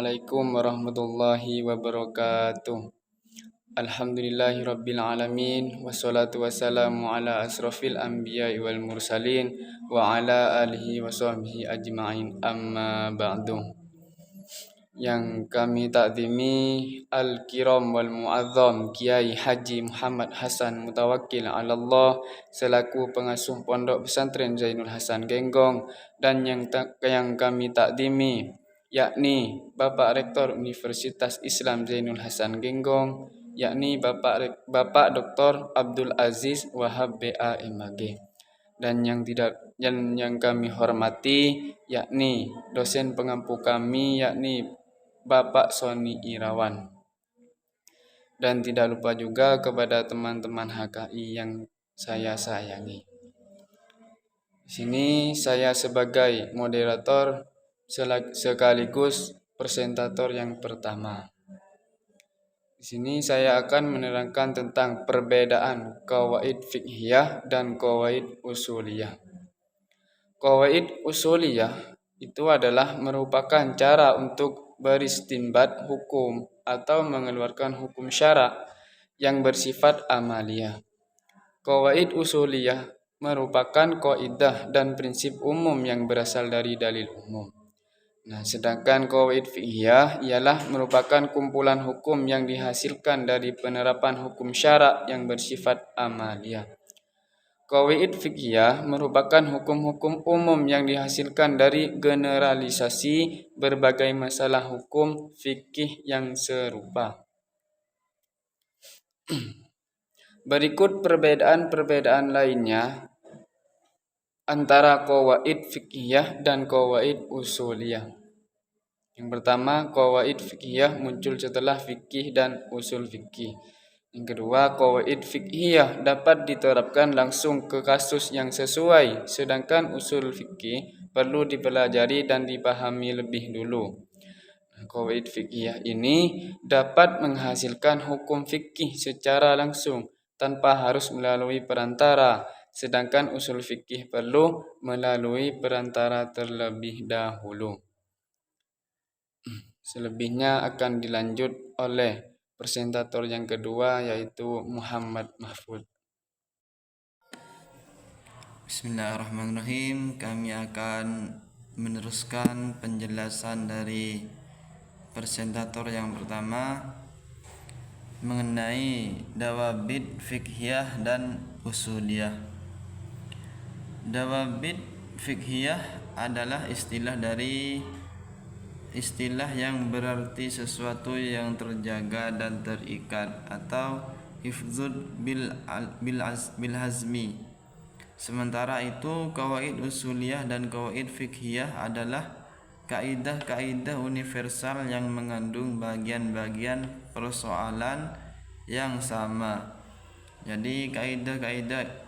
Assalamualaikum warahmatullahi wabarakatuh. Alhamdulillahirabbil alamin wassalatu wassalamu ala asrofil anbiya'i wal mursalin wa ala alihi wa sahbihi ajma'in amma ba'du. Yang kami takdimi Al-Kiram wal Mu'azzam Kiai Haji Muhammad Hasan Mutawakkil ala Allah selaku pengasuh Pondok Pesantren Zainul Hasan Genggong, dan yang kami takdimi yakni Bapak Rektor Universitas Islam Zainul Hasan Genggong, yakni Bapak Dr. Abdul Aziz Wahab BA MAG, dan yang kami hormati yakni dosen pengampu kami yakni Bapak Sony Irawan, dan tidak lupa juga kepada teman-teman HKI yang saya sayangi. Di sini saya sebagai moderator sekaligus presentator yang pertama. Di sini saya akan menerangkan tentang perbedaan qawaid fiqhiyah dan qawaid usuliyah. Qawaid usuliyah itu adalah merupakan cara untuk beristinbat hukum atau mengeluarkan hukum syara yang bersifat amaliyah. Qawaid usuliyah merupakan kaidah dan prinsip umum yang berasal dari dalil umum. Sedangkan qawaid fiqhiyah ialah merupakan kumpulan hukum yang dihasilkan dari penerapan hukum syara yang bersifat amaliyah. Qawaid fiqhiyah merupakan hukum-hukum umum yang dihasilkan dari generalisasi berbagai masalah hukum fikih yang serupa. Berikut perbedaan-perbedaan lainnya antara qawaid fiqhiyah dan qawaid usuliyah. Yang pertama, qawaid fiqhiyah muncul setelah fikih dan usul fikih. Yang kedua, qawaid fiqhiyah dapat diterapkan langsung ke kasus yang sesuai, sedangkan usul fikih perlu dipelajari dan dipahami lebih dulu. Qawaid fiqhiyah ini dapat menghasilkan hukum fikih secara langsung tanpa harus melalui perantara, sedangkan usul fikih perlu melalui perantara terlebih dahulu. Selebihnya akan dilanjut oleh presentator yang kedua, yaitu Muhammad Mahfud. Bismillahirrahmanirrahim. Kami akan meneruskan penjelasan dari presentator yang pertama mengenai dawabit fiqhiyah dan usuliyah. Dawabit fiqhiyah adalah istilah yang berarti sesuatu yang terjaga dan terikat atau hifdzud bil hazmi. Sementara itu qawaid usuliyah dan qawaid fiqhiyah adalah kaidah-kaidah universal yang mengandung bagian-bagian persoalan yang sama. Jadi kaidah-kaidah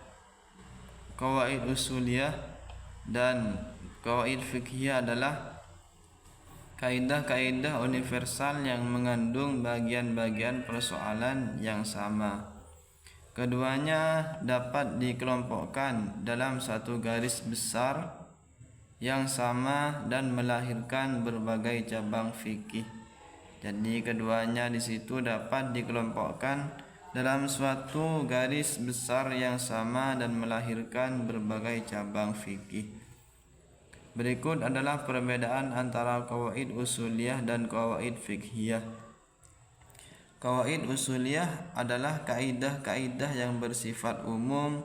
qawaid usuliyah dan qawaid fiqhiyah adalah kaidah-kaidah universal yang mengandung bagian-bagian persoalan yang sama. Keduanya dapat dikelompokkan dalam satu garis besar yang sama dan melahirkan berbagai cabang fikih. Jadi keduanya di situ dapat dikelompokkan dalam suatu garis besar yang sama dan melahirkan berbagai cabang fikih. Berikut adalah perbedaan antara qawaid usuliyah dan qawaid fiqhiyah. Qawaid usuliyah adalah kaidah-kaidah yang bersifat umum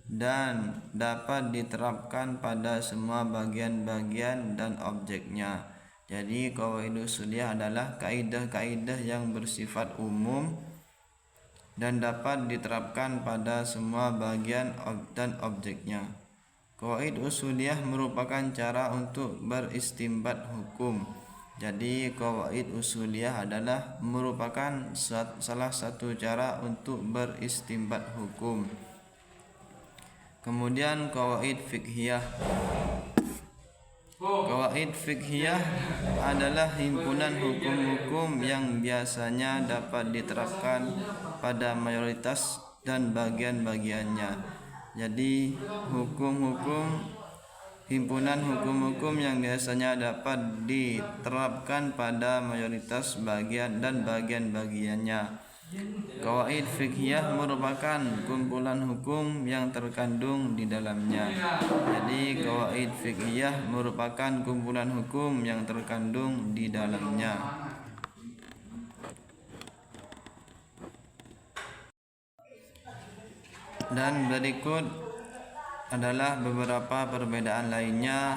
dan dapat diterapkan pada semua bagian-bagian dan objeknya. Jadi qawaid usuliyah adalah kaidah-kaidah yang bersifat umum dan dapat diterapkan pada semua bagian dan objeknya. Qawaid usuliyah merupakan cara untuk beristinbat hukum. Jadi qawaid usuliyah adalah merupakan salah satu cara untuk beristinbat hukum. Kemudian qawaid fiqhiyah. Qawaid fiqhiyah adalah himpunan hukum-hukum yang biasanya dapat diterapkan pada mayoritas dan bagian-bagiannya. Jadi hukum-hukum himpunan hukum-hukum yang biasanya dapat diterapkan pada mayoritas bagian dan bagian-bagiannya. Qawaid fiqhiyah merupakan kumpulan hukum yang terkandung di dalamnya. Jadi qawaid fiqhiyah merupakan kumpulan hukum yang terkandung di dalamnya. Dan berikut adalah beberapa perbedaan lainnya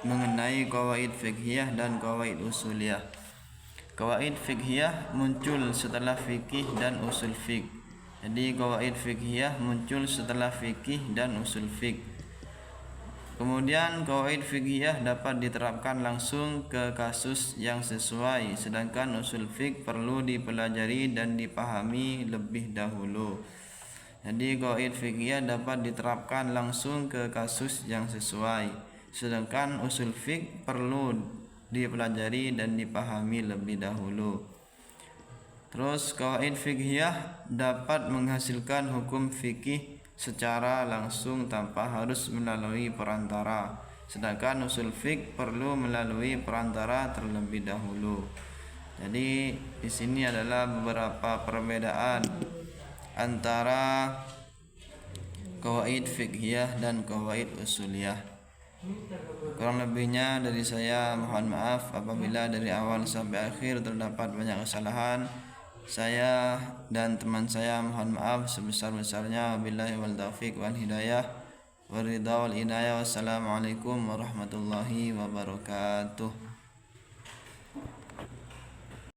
mengenai qawaid fiqhiyah dan qawaid usuliyah. Qawaid fiqhiyah muncul setelah fikih dan usul fiqh. Jadi qawaid fiqhiyah muncul setelah fikih dan usul fiqh. Kemudian qawaid fiqhiyah dapat diterapkan langsung ke kasus yang sesuai, sedangkan usul fiqh perlu dipelajari dan dipahami lebih dahulu. Jadi qawaid fiqhiyah dapat diterapkan langsung ke kasus yang sesuai, sedangkan usul fiqh perlu dipelajari dan dipahami lebih dahulu. Terus qawaid fiqhiyah dapat menghasilkan hukum fikih secara langsung tanpa harus melalui perantara, sedangkan usul fiqh perlu melalui perantara terlebih dahulu. Jadi di sini adalah beberapa perbedaan antara qawaid fiqhiyah dan qawaid usuliyah. Kurang lebihnya dari saya mohon maaf apabila dari awal sampai akhir terdapat banyak kesalahan. Saya dan teman saya mohon maaf sebesar-besarnya. Wabillahi wal taufiq wal hidayah waridha wal inayah. Wassalamualaikum warahmatullahi wabarakatuh.